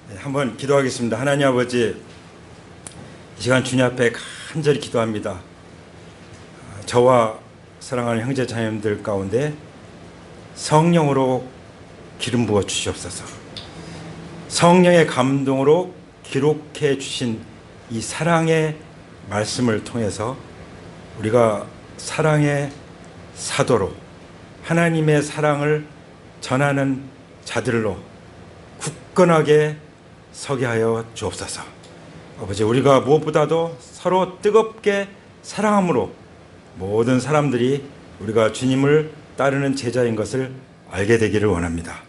네, 한번 기도하겠습니다. 하나님 아버지, 이 시간 주님 앞에 간절히 기도합니다. 저와 사랑하는 형제 자매들 가운데 성령으로 기름 부어 주시옵소서. 성령의 감동으로 기록해 주신 이 사랑의 말씀을 통해서 우리가 사랑의 사도로 하나님의 사랑을 전하는 자들로 굳건하게 서게 하여 주옵소서. 아버지, 우리가 무엇보다도 서로 뜨겁게 사랑함으로 모든 사람들이 우리가 주님을 따르는 제자인 것을 알게 되기를 원합니다.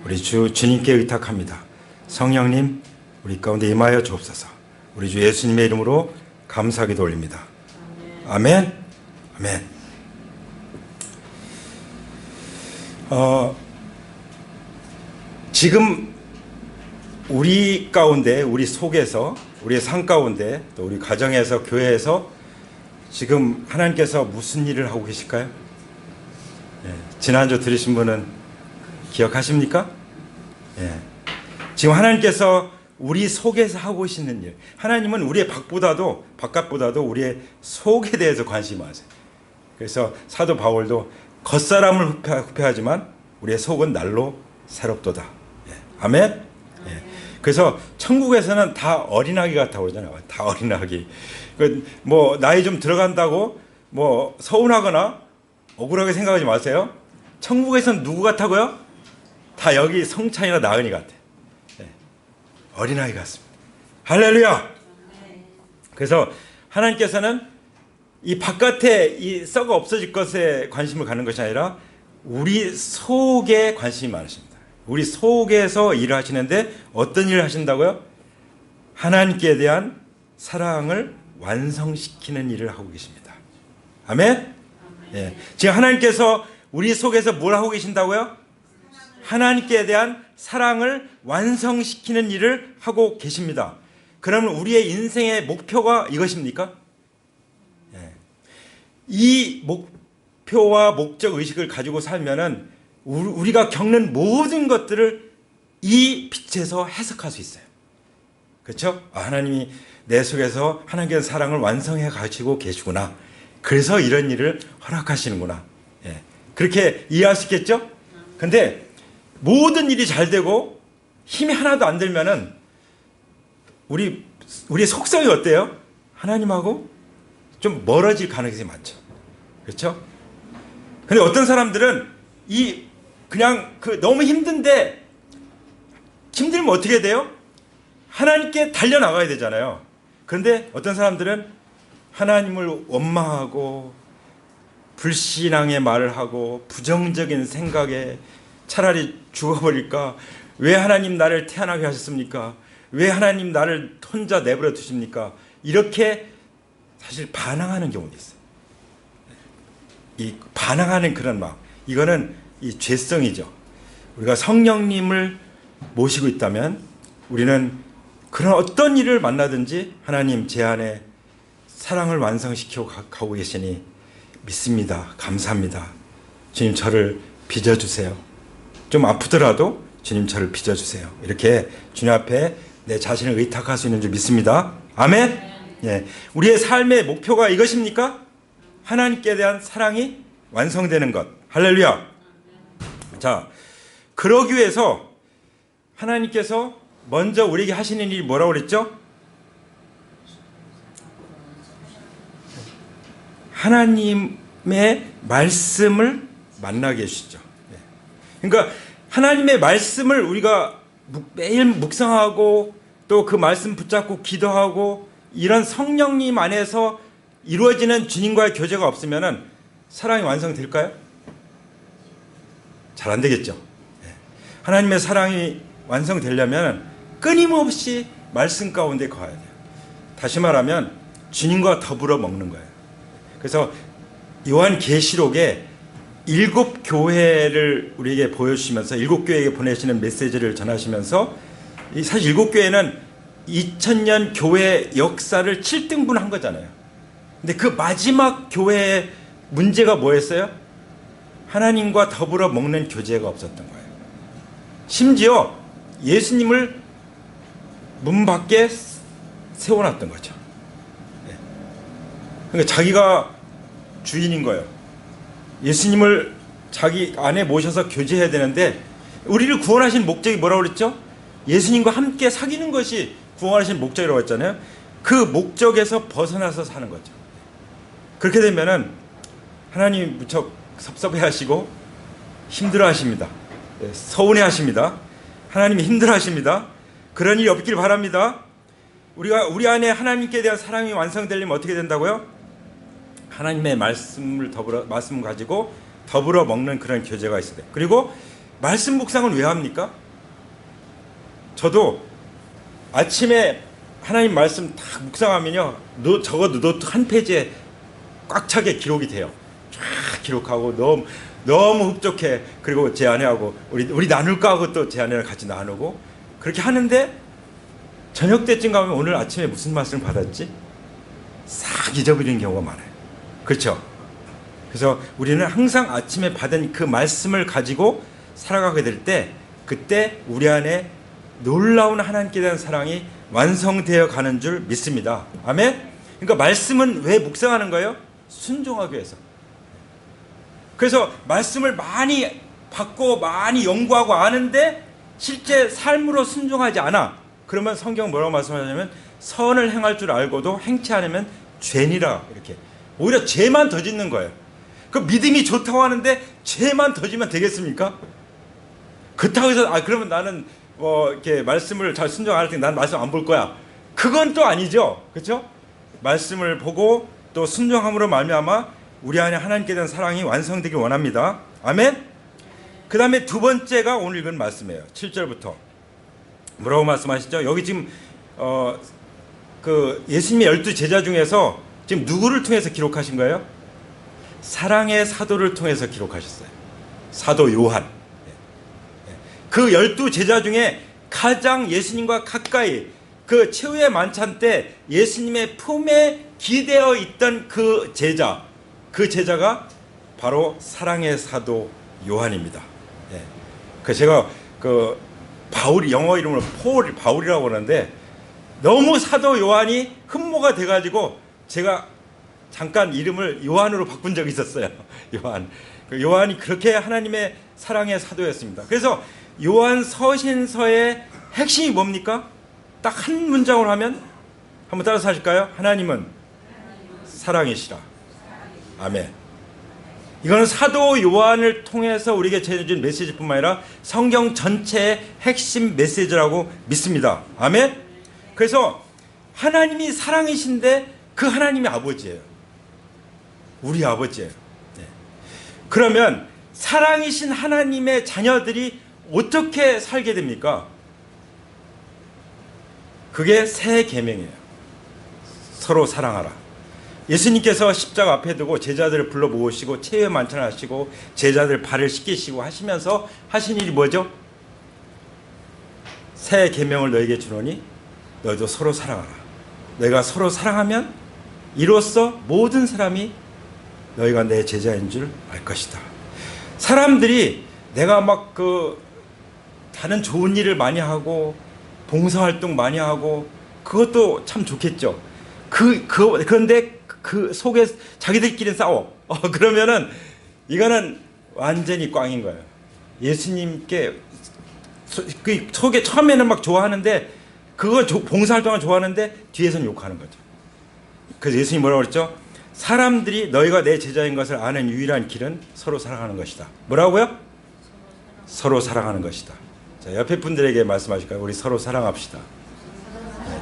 우리 주님께 의탁합니다. 성령님, 우리 가운데 임하여 주옵소서. 우리 주 예수님의 이름으로 감사하기도 올립니다. 아멘. 아멘. 지금 우리 가운데, 우리 속에서, 우리의 삶 가운데, 또 우리 가정에서, 교회에서 지금 하나님께서 무슨 일을 하고 계실까요? 예, 지난주 들으신 분은 기억하십니까? 예, 지금 하나님께서 우리 속에서 하고 계시는 일, 하나님은 우리의 바깥보다도 우리의 속에 대해서 관심이 많으세요. 그래서 사도 바울도 겉사람을 후패하지만 우리의 속은 날로 새롭도다. 예, 아멘. 예, 그래서 천국에서는 다 어린아기 같다고 그러잖아요. 다 어린아기. 뭐 나이 좀 들어간다고 뭐 서운하거나 억울하게 생각하지 마세요. 천국에서는 누구 같다고요? 다 여기 성찬이나 나은이 같아. 예, 어린아이 같습니다. 할렐루야. 그래서 하나님께서는 이 바깥에 이 썩어 없어질 것에 관심을 갖는 것이 아니라 우리 속에 관심이 많으십니다. 우리 속에서 일을 하시는데 어떤 일을 하신다고요? 하나님께 대한 사랑을 완성시키는 일을 하고 계십니다. 아멘? 예. 지금 하나님께서 우리 속에서 뭘 하고 계신다고요? 하나님께 대한 사랑을 완성시키는 일을 하고 계십니다. 그러면 우리의 인생의 목표가 이것입니까? 예. 이 목표와 목적 의식을 가지고 살면은 우리가 겪는 모든 것들을 이 빛에서 해석할 수 있어요. 그렇죠? 하나님이 내 속에서 하나님께서 사랑을 완성해 가지고 계시구나. 그래서 이런 일을 허락하시는구나. 예. 그렇게 이해할 수 있겠죠? 근데 모든 일이 잘 되고 힘이 하나도 안 들면은 우리의 속성이 어때요? 하나님하고 좀 멀어질 가능성이 많죠. 그렇죠? 근데 어떤 사람들은 그냥 너무 힘든데 힘들면 어떻게 돼요? 하나님께 달려나가야 되잖아요. 그런데 어떤 사람들은 하나님을 원망하고 불신앙의 말을 하고 부정적인 생각에 차라리 죽어버릴까? 왜 하나님 나를 태어나게 하셨습니까? 왜 하나님 나를 혼자 내버려 두십니까? 이렇게 사실 반항하는 경우도 있어요. 이 반항하는 그런 마음, 이거는 이 죄성이죠. 우리가 성령님을 모시고 있다면 우리는 그런 어떤 일을 만나든지 하나님 제 안에 사랑을 완성시키고 가고 계시니 믿습니다. 감사합니다. 주님 저를 빚어주세요. 좀 아프더라도 주님 저를 빚어주세요. 이렇게 주님 앞에 내 자신을 의탁할 수 있는 줄 믿습니다. 아멘. 예, 우리의 삶의 목표가 이것입니까? 하나님께 대한 사랑이 완성되는 것. 할렐루야. 자, 그러기 위해서 하나님께서 먼저 우리에게 하시는 일이 뭐라고 그랬죠? 하나님의 말씀을 만나게 해주시죠. 그러니까 하나님의 말씀을 우리가 매일 묵상하고 또 그 말씀 붙잡고 기도하고 이런 성령님 안에서 이루어지는 주님과의 교제가 없으면 사랑이 완성될까요? 잘 안 되겠죠. 하나님의 사랑이 완성되려면 끊임없이 말씀 가운데 거해야 돼요. 다시 말하면 주님과 더불어 먹는 거예요. 그래서 요한계시록에 7 교회를 우리에게 보여주시면서 7 교회에게 보내시는 메시지를 전하시면서 사실 7 교회는 2000년 교회 역사를 7등분 한 거잖아요. 근데 그 마지막 교회의 문제가 뭐였어요? 하나님과 더불어 먹는 교제가 없었던 거예요. 심지어 예수님을 문 밖에 세워놨던 거죠. 그러니까 자기가 주인인 거예요. 예수님을 자기 안에 모셔서 교제해야 되는데, 우리를 구원하신 목적이 뭐라고 그랬죠? 예수님과 함께 사귀는 것이 구원하신 목적이라고 했잖아요. 그 목적에서 벗어나서 사는 거죠. 그렇게 되면은 하나님 무척 섭섭해 하시고 힘들어 하십니다. 서운해 하십니다. 하나님이 힘들어 하십니다. 그런 일이 없길 바랍니다. 우리 안에 하나님께 대한 사랑이 완성되려면 어떻게 된다고요? 하나님의 말씀을 말씀 가지고 더불어 먹는 그런 교제가 있어야 돼요. 그리고 말씀 묵상은 왜 합니까? 저도 아침에 하나님 말씀 딱 묵상하면요, 적어도 노트 한 페이지에 꽉 차게 기록이 돼요. 쫙 기록하고 너무 흡족해. 그리고 제 아내하고 우리 나눌까 하고 또 제 아내랑 같이 나누고 그렇게 하는데, 저녁 때쯤 가면 오늘 아침에 무슨 말씀을 받았지? 싹 잊어버리는 경우가 많아요. 그렇죠? 그래서 우리는 항상 아침에 받은 그 말씀을 가지고 살아가게 될 때, 그때 우리 안에 놀라운 하나님께 대한 사랑이 완성되어 가는 줄 믿습니다. 아멘? 그러니까 말씀은 왜 묵상하는 거예요? 순종하기 위해서. 그래서 말씀을 많이 받고 많이 연구하고 아는데 실제 삶으로 순종하지 않아. 그러면 성경 뭐라고 말씀하냐면, 선을 행할 줄 알고도 행치 않으면 죄니라. 이렇게 오히려 죄만 더 짓는 거예요. 그 믿음이 좋다고 하는데 죄만 더 지면 되겠습니까? 그렇다고 해서 그러면 나는 이렇게 말씀을 잘 순종 안 할 테니 난 말씀 안 볼 거야. 그건 또 아니죠. 그렇죠? 말씀을 보고 또 순종함으로 말미암아 우리 안에 하나님께 대한 사랑이 완성되길 원합니다. 아멘. 그 다음에 두 번째가 오늘 읽은 말씀이에요. 7절부터 뭐라고 말씀하시죠? 여기 지금 그 예수님의 12제자 중에서 지금 누구를 통해서 기록하신 거예요? 사랑의 사도를 통해서 기록하셨어요. 사도 요한. 그 12제자 중에 가장 예수님과 가까이, 그 최후의 만찬 때 예수님의 품에 기대어 있던 그 제자가 바로 사랑의 사도 요한입니다. 그 제가 그 바울이 영어 이름으로 바울이라고 하는데, 너무 사도 요한이 흠모가 돼가지고 제가 잠깐 이름을 요한으로 바꾼 적이 있었어요. 요한이 그렇게 하나님의 사랑의 사도였습니다. 그래서 요한 서신서의 핵심이 뭡니까? 딱 한 문장으로 하면, 한번 따라서 하실까요? 하나님은 사랑이시라. 아멘. 이거는 사도 요한을 통해서 우리에게 전해준 메시지뿐만 아니라 성경 전체의 핵심 메시지라고 믿습니다. 아멘. 그래서 하나님이 사랑이신데 그 하나님이 아버지예요. 우리 아버지예요. 그러면 사랑이신 하나님의 자녀들이 어떻게 살게 됩니까? 그게 새 계명이에요. 서로 사랑하라. 예수님께서 십자가 앞에 두고 제자들을 불러 모으시고 최후의 만찬을 하시고 제자들 발을 씻기시고 하시면서 하신 일이 뭐죠? 새 계명을 너에게 주노니 너희도 서로 사랑하라. 너희가 서로 사랑하면 이로써 모든 사람이 너희가 내 제자인 줄 알 것이다. 사람들이 내가 막 다른 좋은 일을 많이 하고 봉사활동 많이 하고 그것도 참 좋겠죠. 그런데 그 속에 자기들끼리 싸워. 그러면은 이거는 완전히 꽝인 거예요. 예수님께 그 속에 처음에는 막 좋아하는데, 그거 봉사활동을 좋아하는데 뒤에서는 욕하는 거죠. 그래서 예수님이 뭐라고 그랬죠? 사람들이 너희가 내 제자인 것을 아는 유일한 길은 서로 사랑하는 것이다. 뭐라고요? 서로 사랑하는 것이다. 자, 옆에 분들에게 말씀하실까요? 우리 서로 사랑합시다.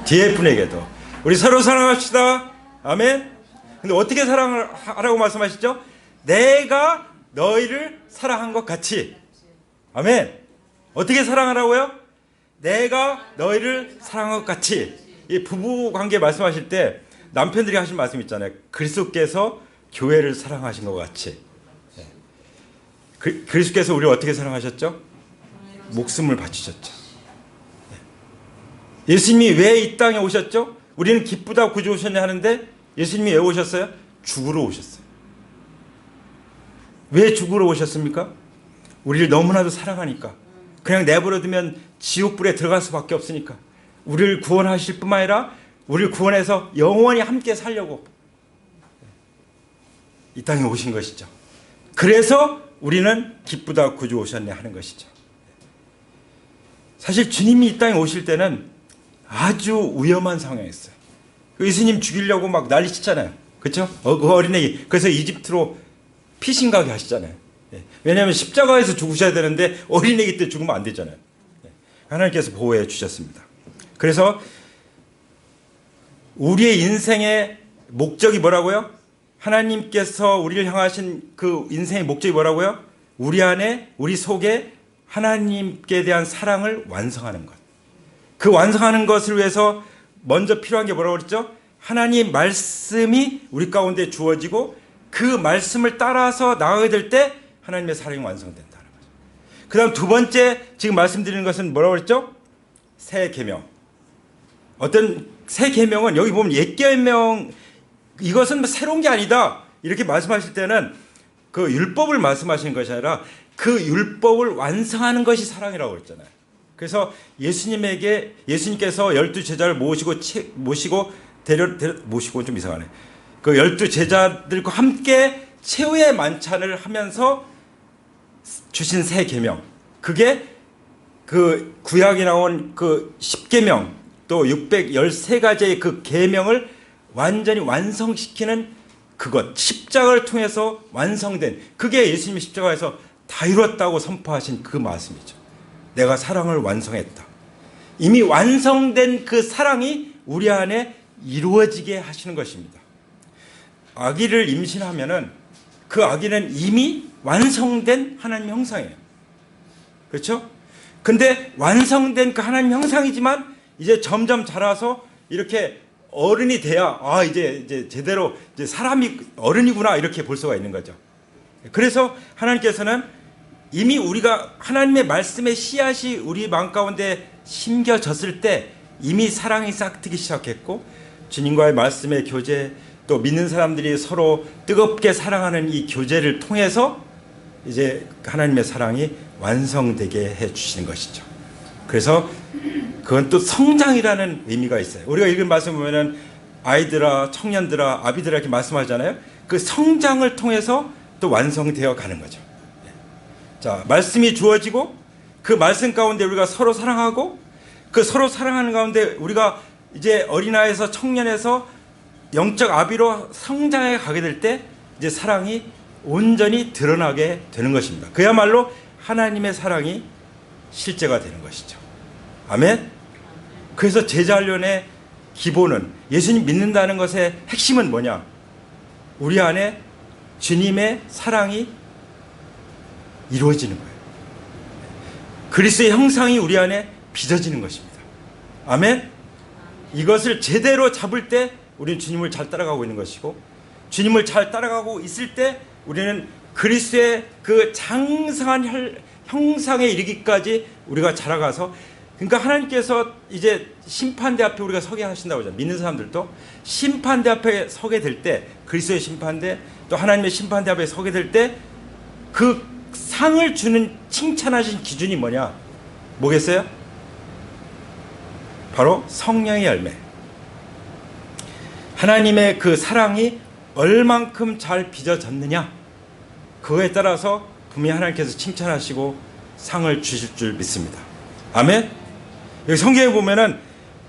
뒤에 분에게도 우리 서로 사랑합시다. 아멘. 근데 어떻게 사랑을 하라고 말씀하시죠? 내가 너희를 사랑한 것 같이. 아멘. 어떻게 사랑하라고요? 내가 너희를 사랑한 것 같이. 이 부부 관계 말씀하실 때 남편들이 하신 말씀 있잖아요. 그리스도께서 교회를 사랑하신 것 같이. 그리스도께서 우리를 어떻게 사랑하셨죠? 목숨을 바치셨죠. 예수님이 왜 이 땅에 오셨죠? 우리는 기쁘다 구주 오셨네 하는데 예수님이 왜 오셨어요? 죽으러 오셨어요. 왜 죽으러 오셨습니까? 우리를 너무나도 사랑하니까. 그냥 내버려두면 지옥불에 들어갈 수밖에 없으니까. 우리를 구원하실 뿐만 아니라 우리를 구원해서 영원히 함께 살려고 이 땅에 오신 것이죠. 그래서 우리는 기쁘다 구주 오셨네 하는 것이죠. 사실 주님이 이 땅에 오실 때는 아주 위험한 상황이었어요. 예수님 죽이려고 막 난리치잖아요. 그렇죠? 그 어린애기. 그래서 이집트로 피신 가게 하시잖아요. 왜냐하면 십자가에서 죽으셔야 되는데 어린애기 때 죽으면 안 되잖아요. 하나님께서 보호해 주셨습니다. 그래서 우리의 인생의 목적이 뭐라고요? 하나님께서 우리를 향하신 그 인생의 목적이 뭐라고요? 우리 안에, 우리 속에 하나님께 대한 사랑을 완성하는 것. 그 완성하는 것을 위해서 먼저 필요한 게 뭐라고 그랬죠? 하나님 말씀이 우리 가운데 주어지고 그 말씀을 따라서 나가게 될 때 하나님의 사랑이 완성된다는 거죠. 그 다음 두 번째 지금 말씀드리는 것은 뭐라고 그랬죠? 새 계명. 어떤 새 계명은 여기 보면 옛 계명 이것은 새로운 게 아니다 이렇게 말씀하실 때는 그 율법을 말씀하시는 것이 아니라 그 율법을 완성하는 것이 사랑이라고 그랬잖아요. 그래서 예수님께서 12제자를 모시고는 좀 이상하네. 그 12제자들과 함께 최후의 만찬을 하면서 주신 새 계명. 그게 그 구약에 나온 그 10계명 또 613가지의 그 계명을 완전히 완성시키는 그것, 십자가를 통해서 완성된, 그게 예수님이 십자가에서 다 이뤘다고 선포하신 그 말씀이죠. 내가 사랑을 완성했다. 이미 완성된 그 사랑이 우리 안에 이루어지게 하시는 것입니다. 아기를 임신하면은 그 아기는 이미 완성된 하나님 형상이에요. 그렇죠? 근데 완성된 그 하나님 형상이지만 이제 점점 자라서 이렇게 어른이 돼야 이제 제대로 이제 사람이 어른이구나 이렇게 볼 수가 있는 거죠. 그래서 하나님께서는 이미 우리가 하나님의 말씀의 씨앗이 우리 마음 가운데 심겨졌을 때 이미 사랑이 싹트기 시작했고 주님과의 말씀의 교제 또 믿는 사람들이 서로 뜨겁게 사랑하는 이 교제를 통해서 이제 하나님의 사랑이 완성되게 해 주시는 것이죠. 그래서 그건 또 성장이라는 의미가 있어요. 우리가 읽은 말씀 보면은 아이들아, 청년들아, 아비들아 이렇게 말씀하잖아요. 그 성장을 통해서 또 완성되어 가는 거죠. 자, 말씀이 주어지고 그 말씀 가운데 우리가 서로 사랑하고 그 서로 사랑하는 가운데 우리가 이제 어린아이에서 청년에서 영적 아비로 성장해 가게 될 때 이제 사랑이 온전히 드러나게 되는 것입니다. 그야말로 하나님의 사랑이 실제가 되는 것이죠. 아멘. 그래서 제자훈련의 기본은 예수님 믿는다는 것의 핵심은 뭐냐? 우리 안에 주님의 사랑이 이루어지는 거예요. 그리스도의 형상이 우리 안에 빚어지는 것입니다. 아멘. 이것을 제대로 잡을 때 우리는 주님을 잘 따라가고 있는 것이고 주님을 잘 따라가고 있을 때 우리는 그리스도의 그 장성한 형상에 이르기까지 우리가 자라가서 그러니까 하나님께서 이제 심판대 앞에 우리가 서게 하신다고 하잖아요. 믿는 사람들도 심판대 앞에 서게 될 때 그리스도의 심판대 또 하나님의 심판대 앞에 서게 될 때 그 상을 주는 칭찬하신 기준이 뭐냐? 뭐겠어요? 바로 성령의 열매. 하나님의 그 사랑이 얼만큼 잘 빚어졌느냐? 그거에 따라서 분명히 하나님께서 칭찬하시고 상을 주실 줄 믿습니다. 아멘. 여기 성경에 보면은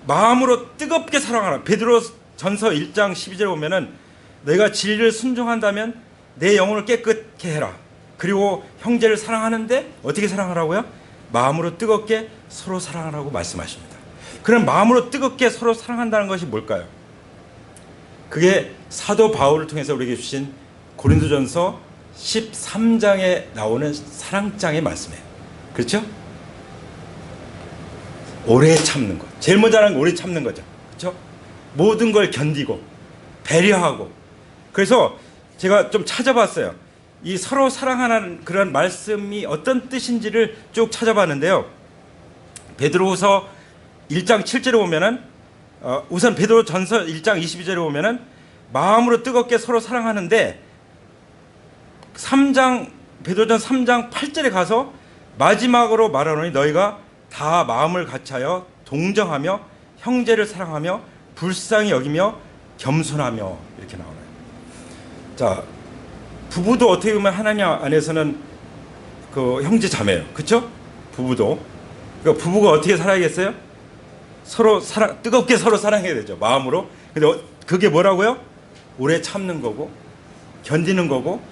마음으로 뜨겁게 사랑하라. 베드로전서 1장 12절에 보면은 내가 진리를 순종한다면 내 영혼을 깨끗게 해라. 그리고 형제를 사랑하는데 어떻게 사랑하라고요? 마음으로 뜨겁게 서로 사랑하라고 말씀하십니다. 그럼 마음으로 뜨겁게 서로 사랑한다는 것이 뭘까요? 그게 사도 바울을 통해서 우리에게 주신 고린도전서 13장에 나오는 사랑장의 말씀이에요. 그렇죠? 오래 참는 것. 제일 먼저 하는 건 오래 참는 거죠. 그렇죠? 모든 걸 견디고 배려하고. 그래서 제가 좀 찾아봤어요. 이 서로 사랑하는 그런 말씀이 어떤 뜻인지를 쭉 찾아봤는데요. 베드로후서 1장 7절에 보면은 우선 베드로전서 1장 22절에 보면은 마음으로 뜨겁게 서로 사랑하는데 3장 베드로전 3장 8절에 가서 마지막으로 말하노니 너희가 다 마음을 같이하여 동정하며 형제를 사랑하며 불쌍히 여기며 겸손하며 이렇게 나와요. 자, 부부도 어떻게 보면 하나님 안에서는 그 형제 자매예요. 그렇죠? 부부도. 그러니까 부부가 어떻게 살아야겠어요? 서로 뜨겁게 서로 사랑해야 되죠. 마음으로. 근데 그게 뭐라고요? 오래 참는 거고 견디는 거고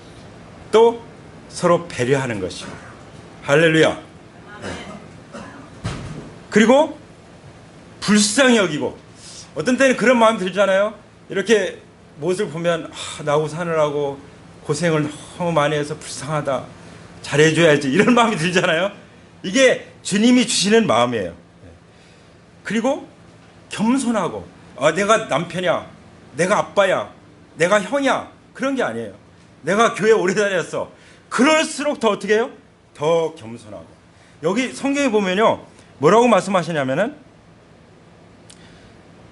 또 서로 배려하는 것이요. 할렐루야. 그리고 불쌍히 여기고, 어떤 때는 그런 마음이 들잖아요. 이렇게 무엇을 보면 나하고 사느라고 고생을 너무 많이 해서 불쌍하다, 잘해줘야지, 이런 마음이 들잖아요. 이게 주님이 주시는 마음이에요. 그리고 겸손하고, 내가 남편이야, 내가 아빠야, 내가 형이야, 그런 게 아니에요. 내가 교회 오래 다녔어. 그럴수록 더 어떻게 해요? 더 겸손하고. 여기 성경에 보면요, 뭐라고 말씀하시냐면은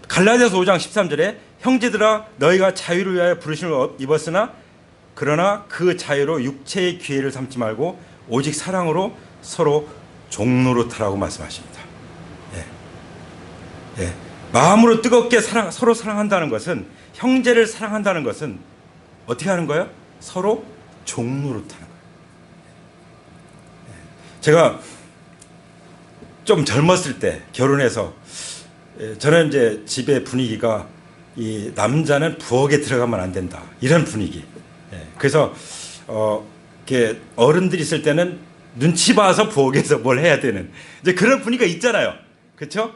갈라디아서 5장 13절에 형제들아 너희가 자유를 위하여 부르심을 입었으나 그러나 그 자유로 육체의 기회를 삼지 말고 오직 사랑으로 서로 종노릇하라고 말씀하십니다. 예. 예. 마음으로 뜨겁게 서로 사랑한다는 것은, 형제를 사랑한다는 것은 어떻게 하는 거예요? 서로 종노릇하는 거예요. 예. 제가 좀 젊었을 때 결혼해서, 저는 이제 집의 분위기가 이 남자는 부엌에 들어가면 안 된다, 이런 분위기. 그래서 이렇게 어른들이 있을 때는 눈치 봐서 부엌에서 뭘 해야 되는 이제 그런 분위기가 있잖아요. 그렇죠?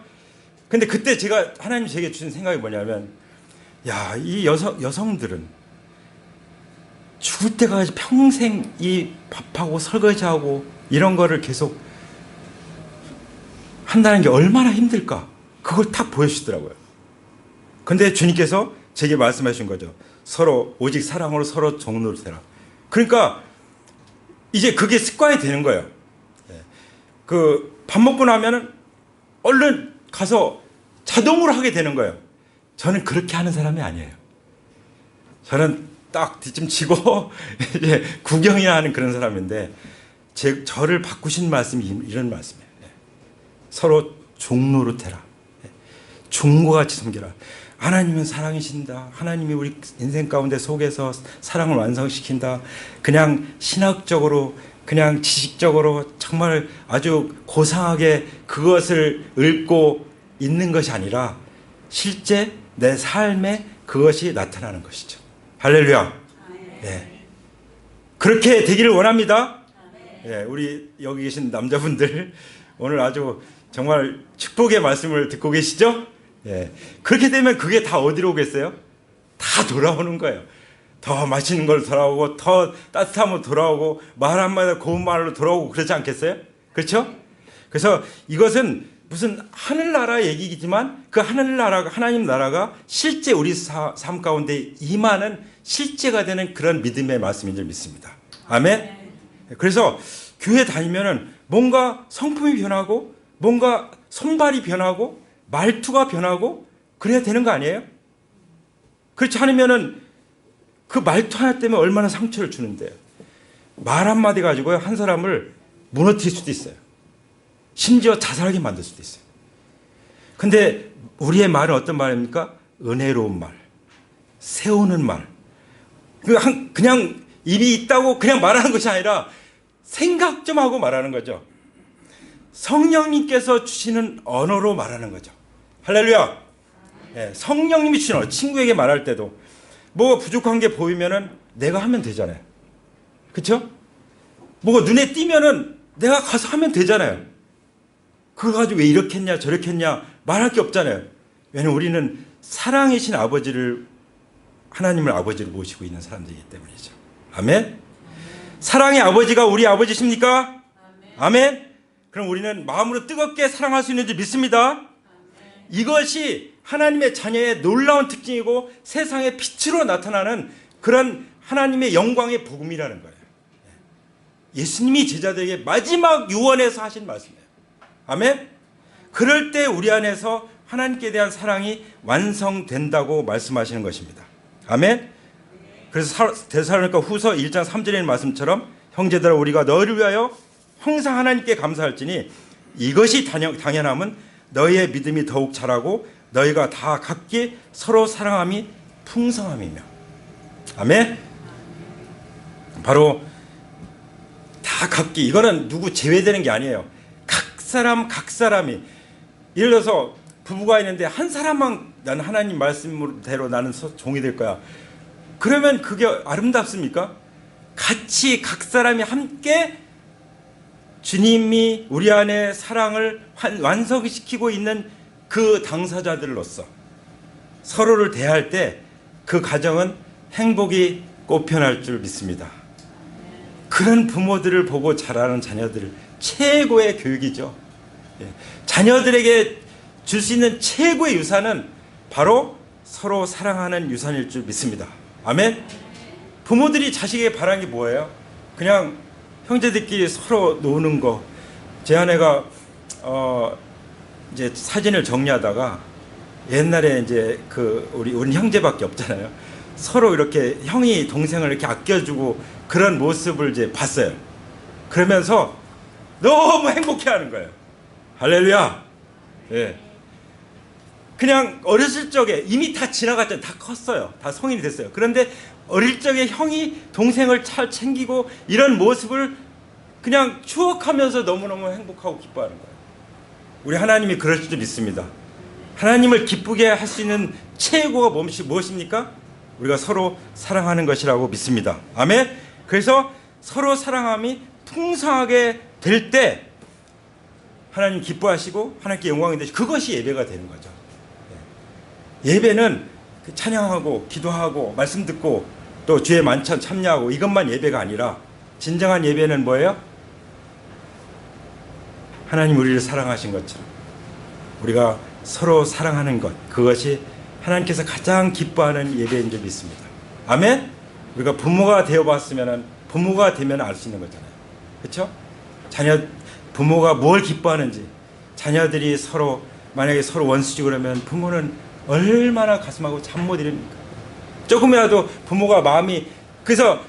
근데 그때 제가 하나님 제게 주신 생각이 뭐냐면, 야, 이 여성들은 죽을 때까지 평생 이 밥하고 설거지하고 이런 거를 계속 한다는 게 얼마나 힘들까, 그걸 딱 보여주시더라고요. 근데 주님께서 제게 말씀하신 거죠. 서로 오직 사랑으로 서로 종노릇해라. 그러니까 이제 그게 습관이 되는 거예요. 그 밥 먹고 나면은 얼른 가서 자동으로 하게 되는 거예요. 저는 그렇게 하는 사람이 아니에요. 저는 딱 뒷짐치고 이제 구경이나 하는 그런 사람인데, 저를 바꾸신 말씀이 이런 말씀이에요. 서로 종노릇해라. 종과 같이 섬겨라. 하나님은 사랑이신다. 하나님이 우리 인생 가운데 속에서 사랑을 완성시킨다. 그냥 신학적으로, 그냥 지식적으로 정말 아주 고상하게 그것을 읊고 있는 것이 아니라 실제 내 삶에 그것이 나타나는 것이죠. 할렐루야. 네. 그렇게 되기를 원합니다. 네, 우리 여기 계신 남자분들 오늘 아주 정말 축복의 말씀을 듣고 계시죠? 예. 그렇게 되면 그게 다 어디로 오겠어요? 다 돌아오는 거예요. 더 맛있는 걸 돌아오고, 더 따뜻함으로 돌아오고, 말 한마디 고운 말로 돌아오고, 그렇지 않겠어요? 그렇죠? 그래서 이것은 무슨 하늘나라 얘기이지만 그 하늘나라가, 하나님 나라가 실제 우리 삶 가운데 임하는 실제가 되는 그런 믿음의 말씀인 줄 믿습니다. 아멘? 그래서 교회 다니면은 뭔가 성품이 변하고, 뭔가 손발이 변하고, 말투가 변하고 그래야 되는 거 아니에요? 그렇지 않으면은 그 말투 하나 때문에 얼마나 상처를 주는데요. 말 한마디 가지고요, 한 사람을 무너뜨릴 수도 있어요. 심지어 자살하게 만들 수도 있어요. 근데 우리의 말은 어떤 말입니까? 은혜로운 말, 세우는 말. 그냥 입이 있다고 그냥 말하는 것이 아니라 생각 좀 하고 말하는 거죠. 성령님께서 주시는 언어로 말하는 거죠. 할렐루야. 네, 성령님이 주시는 언어. 친구에게 말할 때도 뭐가 부족한 게 보이면은 내가 하면 되잖아요. 그렇죠? 뭐가 눈에 띄면은 내가 가서 하면 되잖아요. 그거 가지고 왜 이렇게 했냐 저렇게 했냐 말할 게 없잖아요. 왜냐하면 우리는 사랑이신 아버지를, 하나님을 아버지로 모시고 있는 사람들이기 때문이죠. 아멘. 사랑의 아버지가 우리 아버지십니까? 아멘. 그럼 우리는 마음으로 뜨겁게 사랑할 수 있는 줄 믿습니다. 이것이 하나님의 자녀의 놀라운 특징이고 세상의 빛으로 나타나는 그런 하나님의 영광의 복음이라는 거예요. 예수님이 제자들에게 마지막 유언에서 하신 말씀이에요. 아멘. 그럴 때 우리 안에서 하나님께 대한 사랑이 완성된다고 말씀하시는 것입니다. 아멘. 그래서 데살로니가 후서 1장 3절에 있는 말씀처럼 형제들아 우리가 너희를 위하여 항상 하나님께 감사할지니 이것이 당연함은 너희의 믿음이 더욱 자라고 너희가 다 각기 서로 사랑함이 풍성함이며. 아멘. 바로 다 각기, 이거는 누구 제외되는 게 아니에요. 각 사람이, 예를 들어서 부부가 있는데 한 사람만 나는 하나님 말씀대로 나는 종이 될 거야. 그러면 그게 아름답습니까? 같이 각 사람이 함께 주님이 우리 안에 사랑을 완성시키고 있는 그 당사자들로서 서로를 대할 때 그 가정은 행복이 꽃피어날 줄 믿습니다. 그런 부모들을 보고 자라는 자녀들, 최고의 교육이죠. 자녀들에게 줄 수 있는 최고의 유산은 바로 서로 사랑하는 유산일 줄 믿습니다. 아멘. 부모들이 자식에게 바라는 게 뭐예요? 그냥 형제들끼리 서로 노는 거. 제 아내가 이제 사진을 정리하다가 옛날에 이제 우리 형제밖에 없잖아요. 서로 이렇게 형이 동생을 이렇게 아껴주고 그런 모습을 이제 봤어요. 그러면서 너무 행복해하는 거예요. 할렐루야. 예. 그냥 어렸을 적에 이미 다 지나갔잖아요. 다 컸어요. 다 성인이 됐어요. 그런데 어릴 적에 형이 동생을 잘 챙기고 이런 모습을 그냥 추억하면서 너무너무 행복하고 기뻐하는 거예요. 우리 하나님이 그럴 줄 믿습니다. 하나님을 기쁘게 할 수 있는 최고가 무엇입니까? 우리가 서로 사랑하는 것이라고 믿습니다. 아멘. 그래서 서로 사랑함이 풍성하게 될 때 하나님 기뻐하시고 하나님께 영광이 되시고 그것이 예배가 되는 거죠. 예배는 찬양하고 기도하고 말씀 듣고 또 주의 만찬 참여하고 이것만 예배가 아니라 진정한 예배는 뭐예요? 하나님 우리를 사랑하신 것처럼 우리가 서로 사랑하는 것, 그것이 하나님께서 가장 기뻐하는 예배인 줄 믿습니다. 아멘. 우리가 부모가 되어봤으면 부모가 되면 알 수 있는 거잖아요. 그렇죠? 부모가 뭘 기뻐하는지, 자녀들이 서로 만약에 서로 원수지 그러면 부모는 얼마나 가슴하고 잠 못 이룹니까? 조금이라도 부모가 마음이, 그래서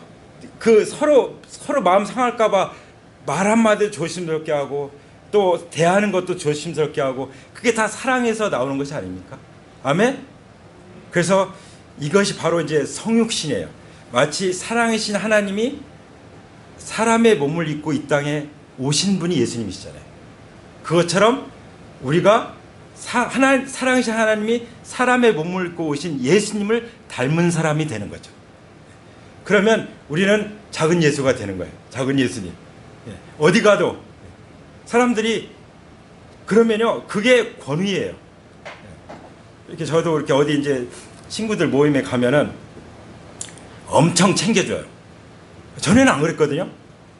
서로 마음 상할까봐 말 한마디 조심스럽게 하고 또 대하는 것도 조심스럽게 하고 그게 다 사랑에서 나오는 것이 아닙니까? 아멘? 그래서 이것이 바로 이제 성육신이에요. 마치 사랑이신 하나님이 사람의 몸을 입고 이 땅에 오신 분이 예수님이시잖아요. 그것처럼 우리가 사랑이신 하나님이 사람의 몸을 입고 오신 예수님을 닮은 사람이 되는 거죠. 그러면 우리는 작은 예수가 되는 거예요. 작은 예수님. 어디 가도 사람들이 그러면요, 그게 권위예요. 이렇게 저도 이렇게 어디 이제 친구들 모임에 가면은 엄청 챙겨줘요. 전에는 안 그랬거든요.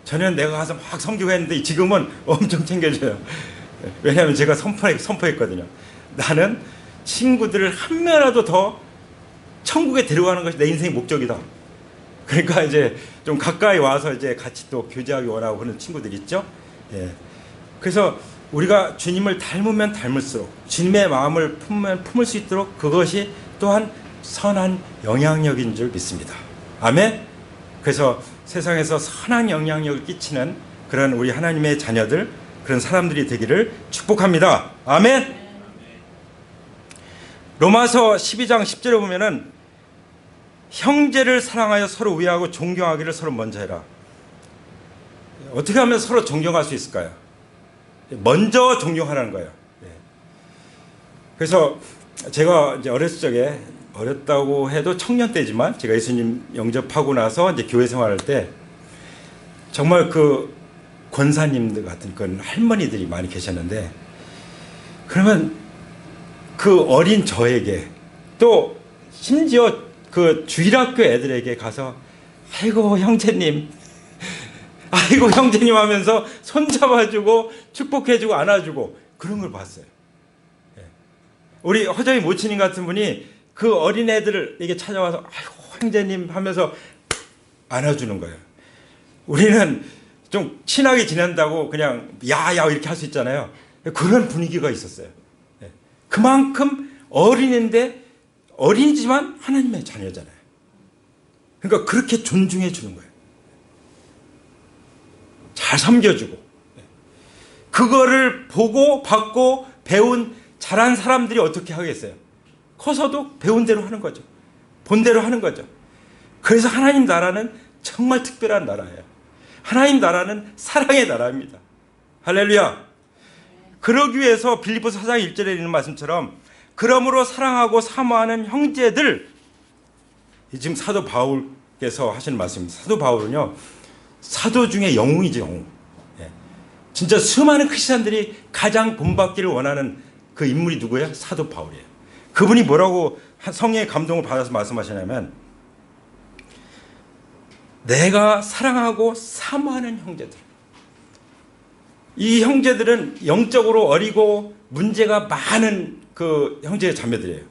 전에는 내가 가서 막 섬기고 했는데 지금은 엄청 챙겨줘요. 왜냐하면 제가 선포했거든요. 나는 친구들을 한 명이라도 더 천국에 데려가는 것이 내 인생의 목적이다. 그러니까 이제 좀 가까이 와서 이제 같이 또 교제하기 원하고 그런 친구들 있죠. 예. 그래서 우리가 주님을 닮으면 닮을수록 주님의 마음을 품을 수 있도록 그것이 또한 선한 영향력인 줄 믿습니다. 아멘. 그래서 세상에서 선한 영향력을 끼치는 그런 우리 하나님의 자녀들, 그런 사람들이 되기를 축복합니다. 아멘. 로마서 12장 10절에 보면은 형제를 사랑하여 서로 위하고 존경하기를 서로 먼저 해라. 어떻게 하면 서로 존경할 수 있을까요? 먼저 존경하라는 거예요. 그래서 제가 이제 어렸을 적에, 어렸다고 해도 청년 때지만 제가 예수님 영접하고 나서 이제 교회 생활할 때 정말 그 권사님들 같은 그런 할머니들이 많이 계셨는데, 그러면 그 어린 저에게 또 심지어 그 주일학교 애들에게 가서 아이고 형제님, 아이고 형제님 하면서 손잡아주고 축복해주고 안아주고 그런 걸 봤어요. 우리 허정이 모친님 같은 분이 그 어린애들을 이게 찾아와서 아이고 형제님 하면서 안아주는 거예요. 우리는 좀 친하게 지낸다고 그냥 야야 이렇게 할 수 있잖아요. 그런 분위기가 있었어요. 그만큼 어린인데, 어린이지만 하나님의 자녀잖아요. 그러니까 그렇게 존중해 주는 거예요. 잘 섬겨주고, 그거를 보고 받고 배운 잘한 사람들이 어떻게 하겠어요? 커서도 배운 대로 하는 거죠. 본 대로 하는 거죠. 그래서 하나님 나라는 정말 특별한 나라예요. 하나님 나라는 사랑의 나라입니다. 할렐루야. 그러기 위해서 빌립보서 4장 1절에 있는 말씀처럼 그러므로 사랑하고 사모하는 형제들, 지금 사도 바울께서 하시는 말씀입니다. 사도 바울은요, 사도 중에 영웅이죠, 영웅. 진짜 수많은 크리스찬들이 가장 본받기를 원하는 그 인물이 누구예요? 사도 바울이에요. 그분이 뭐라고 성령의 감동을 받아서 말씀하시냐면, 내가 사랑하고 사모하는 형제들. 이 형제들은 영적으로 어리고 문제가 많은 그 형제 자매들이에요.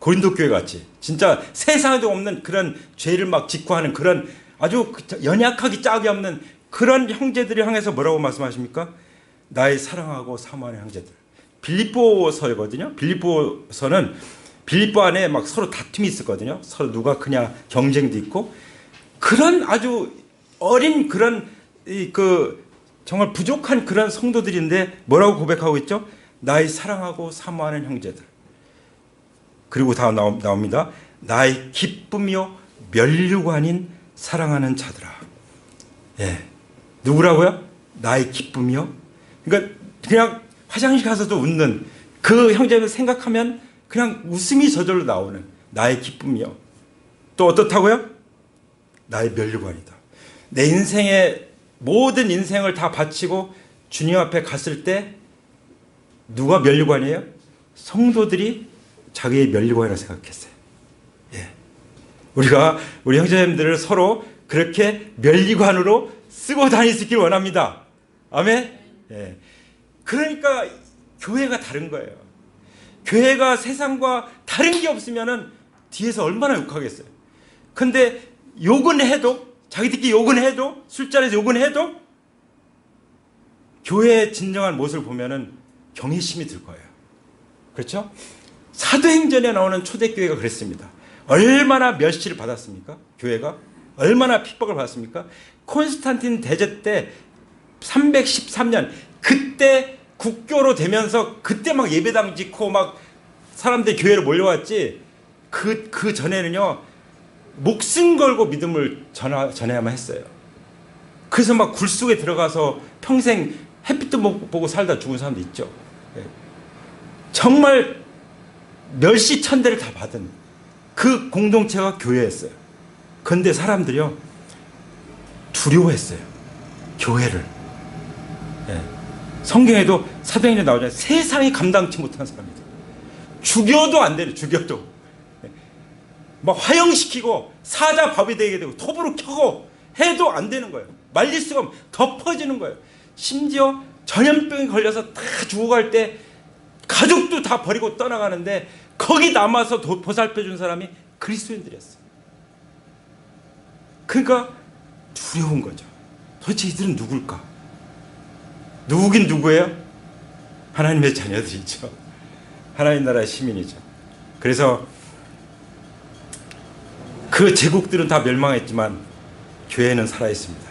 고린도 교회 같이 진짜 세상에도 없는 그런 죄를 막 직구하는 그런 아주 연약하기 짝이 없는 그런 형제들을 향해서 뭐라고 말씀하십니까? 나의 사랑하고 사모하는 형제들. 빌립보서거든요. 빌립보서는 빌립보 안에 막 서로 다툼이 있었거든요. 서로 누가 크냐 경쟁도 있고, 그런 아주 어린 그런 그 정말 부족한 그런 성도들인데 뭐라고 고백하고 있죠? 나의 사랑하고 사모하는 형제들. 그리고 다 나옵니다. 나의 기쁨이요 면류관인 사랑하는 자들아. 예, 누구라고요? 나의 기쁨이요. 그러니까 그냥 화장실 가서도 웃는 그 형제를 생각하면 그냥 웃음이 저절로 나오는 나의 기쁨이요. 또 어떻다고요? 나의 면류관이다. 내 인생의 모든 인생을 다 바치고 주님 앞에 갔을 때 누가 면류관이에요? 성도들이 자기의 면류관이라고 생각했어요. 예. 우리가 우리 형제님들을 서로 그렇게 면류관으로 쓰고 다닐 수 있길 원합니다. 아멘. 예. 그러니까 교회가 다른 거예요. 교회가 세상과 다른 게 없으면은 뒤에서 얼마나 욕하겠어요. 근데 욕은 해도, 자기들끼리 욕은 해도, 술자리에서 욕은 해도 교회의 진정한 모습을 보면은 경외심이 들 거예요. 그렇죠? 사도행전에 나오는 초대교회가 그랬습니다. 얼마나 멸시를 받았습니까? 교회가 얼마나 핍박을 받았습니까? 콘스탄틴 대제 때 313년 그때 국교로 되면서 그때 막 예배당 짓고 막 사람들이 교회로 몰려왔지, 그 전에는요 목숨 걸고 믿음을 전해야만 했어요. 그래서 막 굴 속에 들어가서 평생 햇빛도 못 보고 살다 죽은 사람도 있죠. 정말 멸시천대를 다 받은 그 공동체가 교회였어요. 그런데 사람들이요 두려워했어요, 교회를. 성경에도 사도행전에 나오잖아요. 세상이 감당치 못한 사람이다. 죽여도 안 되는, 죽여도 막 화형시키고 사자 밥이 되게 되고 톱으로 켜고 해도 안 되는 거예요. 말릴 수가 없는, 덮어지는 거예요. 심지어 전염병이 걸려서 다 죽어갈 때 가족도 다 버리고 떠나가는데 거기 남아서 보살펴준 사람이 그리스도인들이었어요. 그러니까 두려운 거죠. 도대체 이들은 누굴까? 누구긴 누구예요? 하나님의 자녀들이죠. 하나님 나라의 시민이죠. 그래서 그 제국들은 다 멸망했지만 교회는 살아있습니다.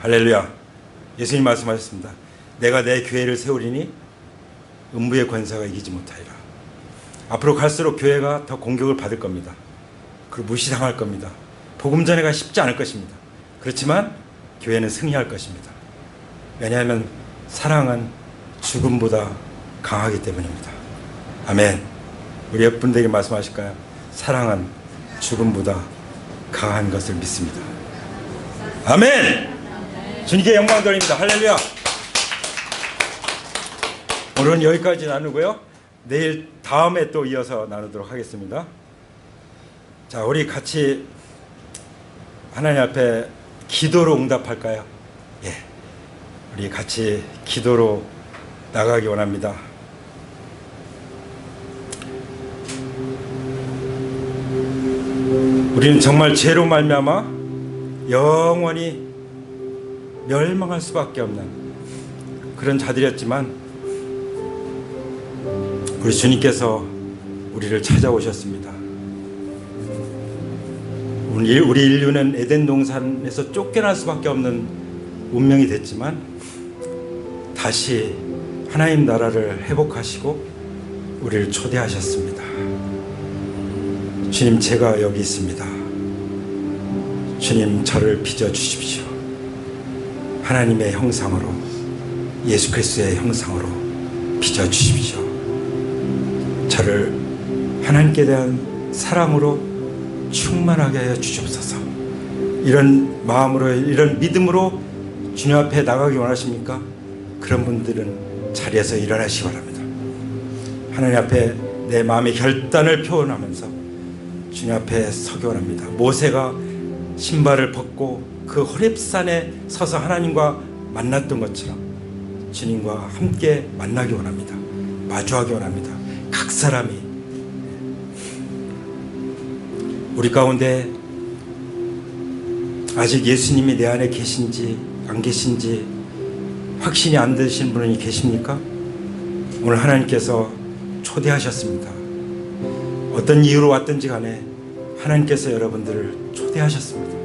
할렐루야. 예수님 말씀하셨습니다. 내가 내 교회를 세우리니 음부의 권세가 이기지 못하리라. 앞으로 갈수록 교회가 더 공격을 받을 겁니다. 그리고 무시당할 겁니다. 복음 전해가 쉽지 않을 것입니다. 그렇지만 교회는 승리할 것입니다. 왜냐하면 사랑은 죽음보다 강하기 때문입니다. 아멘. 우리 옆 분들에게 말씀하실까요? 사랑은 죽음보다 강한 것을 믿습니다. 아멘. 주님께 영광 돌립니다. 할렐루야. 오늘은 여기까지 나누고요. 내일 다음에 또 이어서 나누도록 하겠습니다. 자, 우리 같이 하나님 앞에 기도로 응답할까요? 예. 우리 같이 기도로 나가기 원합니다. 우리는 정말 죄로 말미암아 영원히 멸망할 수밖에 없는 그런 자들이었지만 우리 주님께서 우리를 찾아오셨습니다. 우리 인류는 에덴 동산에서 쫓겨날 수밖에 없는 운명이 됐지만 다시 하나님 나라를 회복하시고 우리를 초대하셨습니다. 주님, 제가 여기 있습니다. 주님, 저를 빚어주십시오. 하나님의 형상으로, 예수 그리스도의 형상으로 빚어주십시오. 저를 하나님께 대한 사랑으로 충만하게 하여 주시옵소서. 이런 마음으로, 이런 믿음으로 주님 앞에 나가기 원하십니까? 그런 분들은 자리에서 일어나시기 바랍니다. 하나님 앞에 내 마음의 결단을 표현하면서 주님 앞에 서기 원합니다. 모세가 신발을 벗고 그 호렙산에 서서 하나님과 만났던 것처럼 주님과 함께 만나기 원합니다. 마주하기 원합니다. 각 사람이. 우리 가운데 아직 예수님이 내 안에 계신지 안 계신지 확신이 안 되신 분이 계십니까? 오늘 하나님께서 초대하셨습니다. 어떤 이유로 왔든지 간에 하나님께서 여러분들을 초대하셨습니다.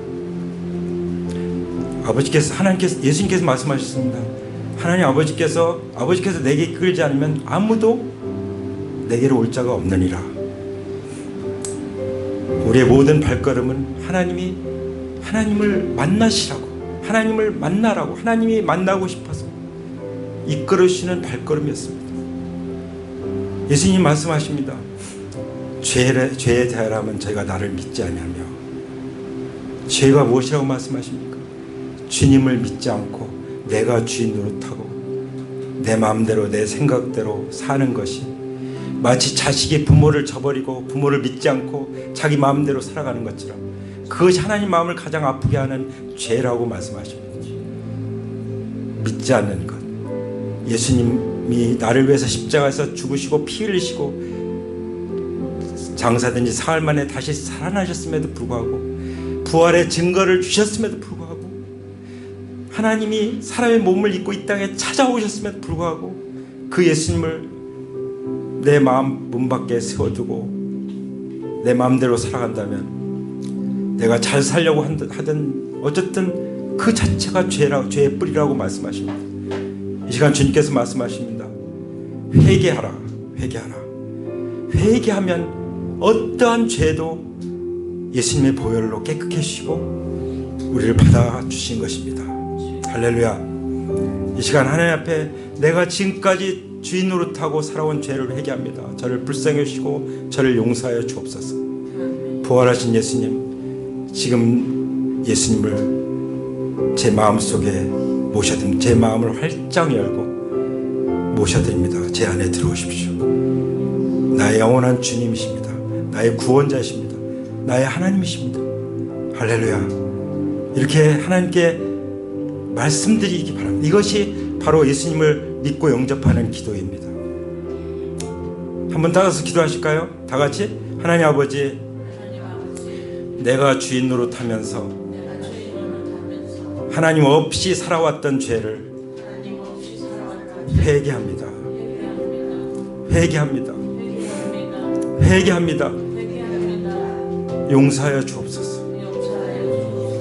예수님께서 말씀하셨습니다. 하나님 아버지께서 내게 이끌지 않으면 아무도 내게로 올 자가 없느니라. 우리의 모든 발걸음은 하나님을 만나시라고, 하나님을 만나라고, 하나님이 만나고 싶어서 이끌으시는 발걸음이었습니다. 예수님 말씀하십니다. 죄에 대하여라면 저희가 나를 믿지 아니하며. 죄가 무엇이라고 말씀하십니까? 주님을 믿지 않고 내가 주인 노릇하고 내 마음대로 내 생각대로 사는 것이 마치 자식이 부모를 저버리고 부모를 믿지 않고 자기 마음대로 살아가는 것처럼 그것이 하나님 마음을 가장 아프게 하는 죄라고 말씀하십니다. 믿지 않는 것. 예수님이 나를 위해서 십자가에서 죽으시고 피 흘리시고 장사된 지 사흘 만에 다시 살아나셨음에도 불구하고 부활의 증거를 주셨음에도 불구하고 하나님이 사람의 몸을 입고 이 땅에 찾아오셨음에도 불구하고 그 예수님을 내 마음 문 밖에 세워두고 내 마음대로 살아간다면 내가 잘 살려고 하든 어쨌든 그 자체가 죄의 뿌리라고 말씀하십니다. 이 시간 주님께서 말씀하십니다. 회개하라. 회개하면 어떠한 죄도 예수님의 보혈로 깨끗게 하시고 우리를 받아주신 것입니다. 할렐루야. 이 시간 하나님 앞에 내가 지금까지 주인 노릇하고 살아온 죄를 회개합니다. 저를 불쌍히 여시고 저를 용서하여 주옵소서. 부활하신 예수님, 지금 예수님을 제 마음속에 모셔드립니다. 제 마음을 활짝 열고 모셔드립니다. 제 안에 들어오십시오. 나의 영원한 주님이십니다. 나의 구원자이십니다. 나의 하나님이십니다. 할렐루야. 이렇게 하나님께 말씀드리기 바랍니다. 이것이 바로 예수님을 믿고 영접하는 기도입니다. 한번 따라서 기도하실까요? 다 같이. 하나님 아버지, 내가 주인 노릇하면서 하나님 없이 살아왔던 죄를 회개합니다. 용서하여 주옵소서.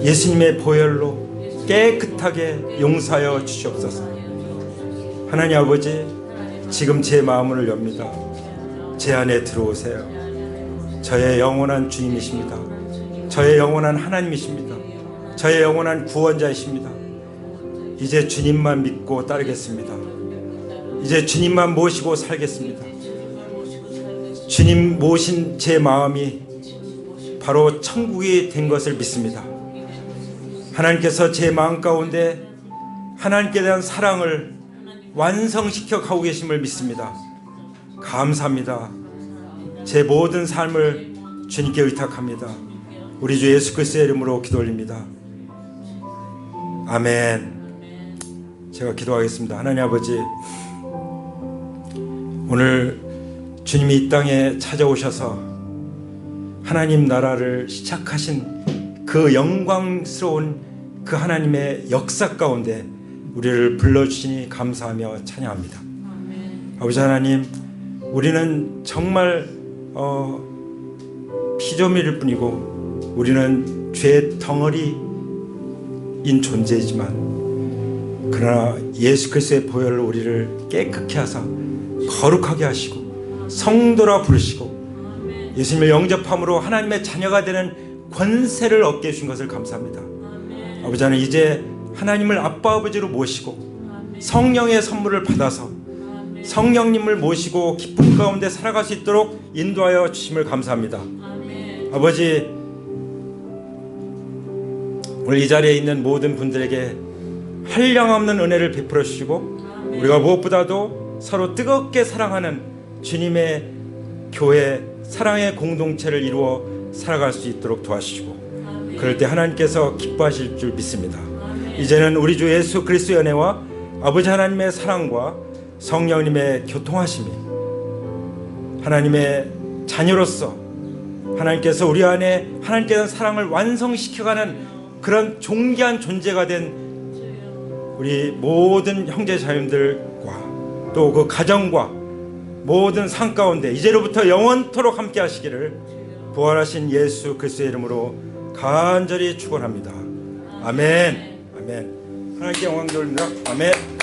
예수님의 보혈로 깨끗하게 용서하여 주시옵소서. 하나님 아버지, 지금 제 마음을 엽니다. 제 안에 들어오세요. 저의 영원한 주님이십니다. 저의 영원한 하나님이십니다. 저의 영원한 구원자이십니다. 이제 주님만 믿고 따르겠습니다. 이제 주님만 모시고 살겠습니다. 주님 모신 제 마음이 바로 천국이 된 것을 믿습니다. 하나님께서 제 마음 가운데 하나님께 대한 사랑을 완성시켜 가고 계심을 믿습니다. 감사합니다. 제 모든 삶을 주님께 의탁합니다. 우리 주 예수 그리스도의 이름으로 기도 올립니다. 아멘. 제가 기도하겠습니다. 하나님 아버지, 오늘 주님이 이 땅에 찾아오셔서 하나님 나라를 시작하신 그 영광스러운 그 하나님의 역사 가운데 우리를 불러주시니 감사하며 찬양합니다. 아버지 하나님, 우리는 정말 피조물일 뿐이고 우리는 죄 덩어리인 존재이지만 그러나 예수 그리스도의 보혈로 우리를 깨끗게 하사 거룩하게 하시고 성도라 부르시고 예수님을 영접함으로 하나님의 자녀가 되는 권세를 얻게 해주신 것을 감사합니다. 아버지 하나님, 이제 하나님을 아빠 아버지로 모시고 성령의 선물을 받아서 성령님을 모시고 기쁨 가운데 살아갈 수 있도록 인도하여 주심을 감사합니다. 아버지, 오늘 이 자리에 있는 모든 분들에게 한량없는 은혜를 베풀어 주시고 우리가 무엇보다도 서로 뜨겁게 사랑하는 주님의 교회, 사랑의 공동체를 이루어 살아갈 수 있도록 도와주시고 그럴 때 하나님께서 기뻐하실 줄 믿습니다. 이제는 우리 주 예수 그리스도의 은혜와 아버지 하나님의 사랑과 성령님의 교통하심이 하나님의 자녀로서 하나님께서 우리 안에 하나님께 대한 사랑을 완성시켜가는 그런 존귀한 존재가 된 우리 모든 형제 자매들과 또 그 가정과 모든 삶 가운데 이제로부터 영원토록 함께 하시기를 부활하신 예수 그리스도의 이름으로 간절히 축원합니다. 아멘. 아멘. 하나님께 영광 돌립니다. 아멘.